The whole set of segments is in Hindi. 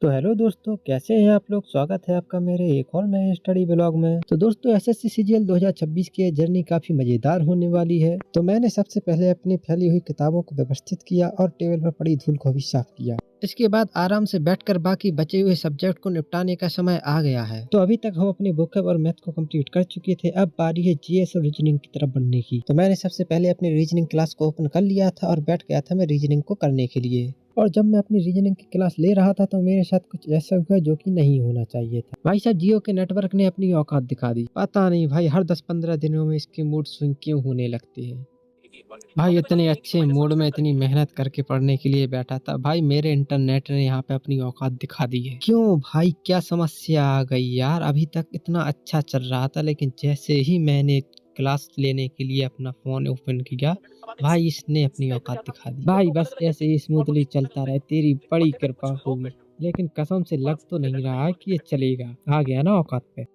तो हेलो दोस्तों, कैसे हैं आप लोग। स्वागत है आपका मेरे एक और नए स्टडी ब्लॉग में। तो दोस्तों, एसएससी सीजीएल 2026 की ये जर्नी काफ़ी मज़ेदार होने वाली है। तो मैंने सबसे पहले अपनी फैली हुई किताबों को व्यवस्थित किया और टेबल पर पड़ी धूल को भी साफ किया। इसके बाद आराम से बैठकर बाकी बचे हुए सब्जेक्ट को निपटाने का समय आ गया है। तो अभी तक हम अपने वोकैब और मैथ को कंप्लीट कर चुके थे। अब बारी है जीएस और रीजनिंग की तरफ बढ़ने की। तो मैंने सबसे पहले अपनी रीजनिंग क्लास को ओपन कर लिया था और बैठ गया था मैं रीजनिंग को करने के लिए। और जब मैं अपनी रीजनिंग की क्लास ले रहा था तो मेरे साथ कुछ ऐसा हुआ जो कि नहीं होना चाहिए था। भाई साहब, जियो के नेटवर्क ने अपनी औकात दिखा दी। पता नहीं भाई, हर 10-15 दिनों में इसके मूड स्विंग क्यों होने लगते हैं। भाई इतने अच्छे मूड में इतनी मेहनत करके पढ़ने के लिए बैठा था, भाई मेरे इंटरनेट ने यहाँ पे अपनी औकात दिखा दी है। क्यों भाई, क्या समस्या आ गई यार। अभी तक इतना अच्छा चल रहा था, लेकिन जैसे ही मैंने क्लास लेने के लिए अपना फोन ओपन किया, भाई इसने अपनी औकात दिखा दी। भाई बस ऐसे ही स्मूथली चलता रहे, तेरी बड़ी कृपा होगी। लेकिन कसम से लग तो नहीं रहा है कि ये चलेगा। आ गया ना औकात पे।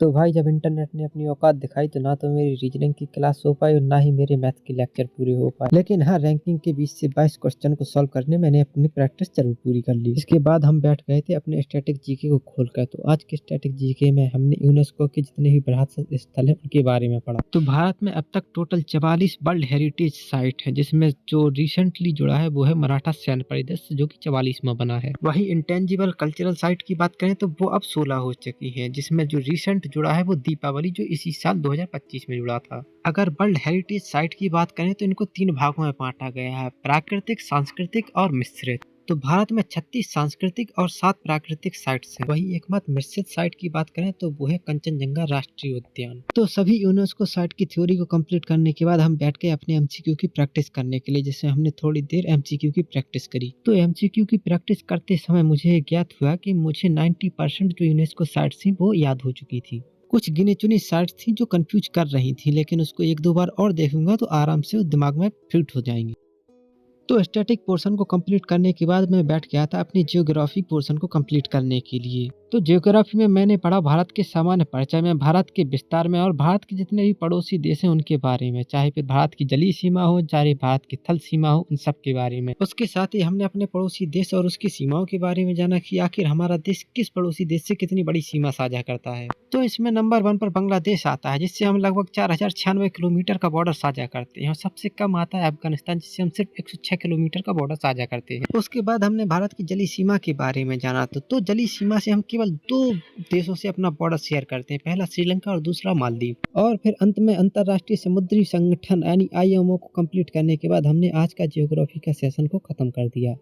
तो भाई जब इंटरनेट ने अपनी औकात दिखाई तो ना तो मेरी रीजनिंग की क्लास हो पाई और ना ही मेरे मैथ के लेक्चर पूरे हो पाए। लेकिन हाँ, रैंकिंग के 20 से 22 क्वेश्चन को सॉल्व करने मैंने अपनी प्रैक्टिस जरूर पूरी कर ली। इसके बाद हम बैठ गए थे अपने स्टैटिक जीके को खोलकर। तो आज के स्टैटिक जीके में हमने यूनेस्को के जितने भी विरासत स्थल हैं उनके बारे में पढ़ा। तो भारत में अब तक टोटल 44 वर्ल्ड हेरिटेज साइट है, जिसमें जो रिसेंटली जुड़ा है वो है मराठा सैन्य परिदृश्य, जो कि 44वां बना है। वही इंटेंजिबल कल्चरल साइट की बात करें तो वो अब 16 हो चुकी है, जिसमें जो रिसेंट जुड़ा है वो दीपावली, जो इसी साल 2025 में जुड़ा था। अगर वर्ल्ड हेरिटेज साइट की बात करें तो इनको 3 भागों में बांटा गया है: प्राकृतिक, सांस्कृतिक और मिश्रित। तो भारत में 36 सांस्कृतिक और 7 प्राकृतिक साइट्स हैं। वही एकमात्र मिश्रित साइट की बात करें तो वो है कंचनजंगा राष्ट्रीय उद्यान। तो सभी यूनेस्को साइट की थ्योरी को कंप्लीट करने के बाद हम बैठ गए अपने एमसीक्यू की प्रैक्टिस करने के लिए, जिसमें हमने थोड़ी देर एमसीक्यू की प्रैक्टिस करी। तो एमसीक्यू की प्रैक्टिस करते समय मुझे ज्ञात हुआ कि मुझे 90% जो यूनेस्को साइट्स थी वो याद हो चुकी थी। कुछ गिनी चुनी साइट्स थी जो कंफ्यूज कर रही थी, लेकिन उसको एक दो बार और देखूंगा तो आराम से वो दिमाग में फिट हो जाएंगी। तो स्टैटिक पोर्शन को कंप्लीट करने के बाद मैं बैठ गया था अपनी जियोग्राफी पोर्शन को कंप्लीट करने के लिए। तो जियोग्राफी में मैंने पढ़ा भारत के सामान्य परिचय में, भारत के विस्तार में और भारत के जितने भी पड़ोसी देश हैं उनके बारे में, चाहे फिर भारत की जलीय सीमा हो चाहे भारत की थल सीमा हो, उन सब के बारे में। उसके साथ ही हमने अपने पड़ोसी देश और उसकी सीमाओं के बारे में जाना कि आखिर हमारा देश किस पड़ोसी देश से कितनी बड़ी सीमा साझा करता है। तो इसमें नंबर 1 पर बांग्लादेश आता है, जिससे हम लगभग 4096 किलोमीटर का बॉर्डर साझा करते हैं। और सबसे कम आता है अफगानिस्तान, जिससे हम सिर्फ 106 किलोमीटर का बॉर्डर साझा करते हैं। उसके बाद हमने भारत की जलीय सीमा के बारे में जाना। तो जलीय सीमा से हम केवल 2 देशों से अपना बॉर्डर शेयर करते हैं, पहला श्रीलंका और दूसरा मालदीव। और फिर अंत में अंतरराष्ट्रीय समुद्री संगठन यानी आईएमओ को कंप्लीट करने के बाद हमने आज का जियोग्राफी का सेशन को खत्म कर दिया।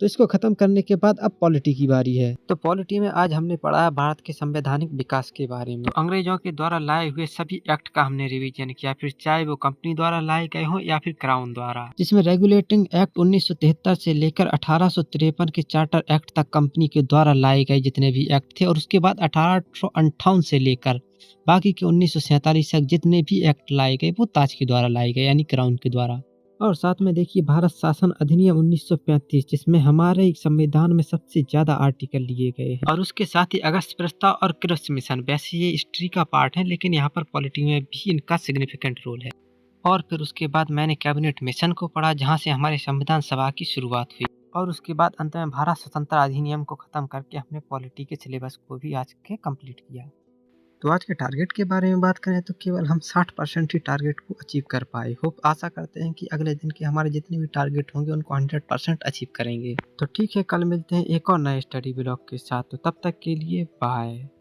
तो इसको खत्म करने के बाद अब पॉलिटी की बारी है। तो पॉलिटी में आज हमने पढ़ा है भारत के संवैधानिक विकास के बारे में। तो अंग्रेजों के द्वारा लाए हुए सभी एक्ट का हमने रिवीजन किया, फिर चाहे वो कंपनी द्वारा लाए गए हो या फिर क्राउन द्वारा। जिसमें रेगुलेटिंग एक्ट 1973 से लेकर 1853 के चार्टर एक्ट तक कंपनी के द्वारा लाए गए जितने भी एक्ट थे, और उसके बाद 1858 से लेकर बाकी के 1947 तक जितने भी एक्ट लाए गए वो ताज के द्वारा लाए गए, यानी क्राउन के द्वारा। और साथ में देखिए भारत शासन अधिनियम 1935, जिसमें हमारे संविधान में सबसे ज्यादा आर्टिकल लिए गए हैं। और उसके साथ ही अगस्त प्रस्ताव और कृषि मिशन। वैसे ये हिस्ट्री का पार्ट है, लेकिन यहाँ पर पॉलिटी में भी इनका सिग्निफिकेंट रोल है। और फिर उसके बाद मैंने कैबिनेट मिशन को पढ़ा, जहाँ से हमारे संविधान सभा की शुरुआत हुई। और उसके बाद अंत में भारत स्वतंत्रता अधिनियम को खत्म करके हमने पॉलिटी के सिलेबस को भी आज के कंप्लीट किया। तो आज के टारगेट के बारे में बात करें तो केवल हम 60% ही टारगेट को अचीव कर पाए। होप आशा करते हैं कि अगले दिन के हमारे जितने भी टारगेट होंगे उनको 100% अचीव करेंगे। तो ठीक है, कल मिलते हैं एक और नए स्टडी ब्लॉग के साथ। तो तब तक के लिए बाय।